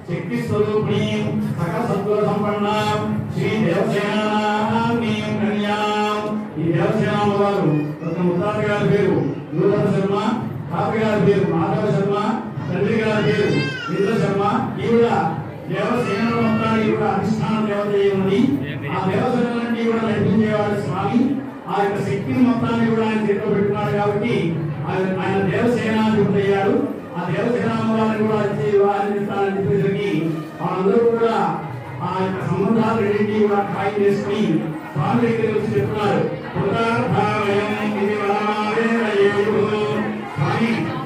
శక్తి స్వరూపిణీ సకల సత్వ సంపన్న శ్రీ దేవసేనాని కన్యాం. ఈ దేవసేన వారు ఒక ముత్తాత గారి పేరు నూతన శర్మ, తాత గారి పేరు మాధవ శర్మ, తండ్రి గారి పేరు ఇంద్ర శర్మ. ఈవిడ దేవసేన మొత్తానికి కూడా అధిష్టాన దేవత ఉన్నది. ఆ దేవసేనలన్నీ కూడా నడిపించేవాడు స్వామి. ఆ యొక్క శక్తిని మొత్తాన్ని కూడా ఆయన చేతిలో పెట్టుకున్నాడు కాబట్టి ఆయన దేవసేనాధిపతి అయ్యాడు. ఆ దేవసేనాన్ని కూడా వారిని చెప్పేసరికి వాళ్ళందరూ కూడా ఆ యొక్క సంబంధాలు రెండింటినీ కూడా ఖాయం చేసుకుని స్వామి దగ్గరికి వచ్చి చెప్తున్నారు.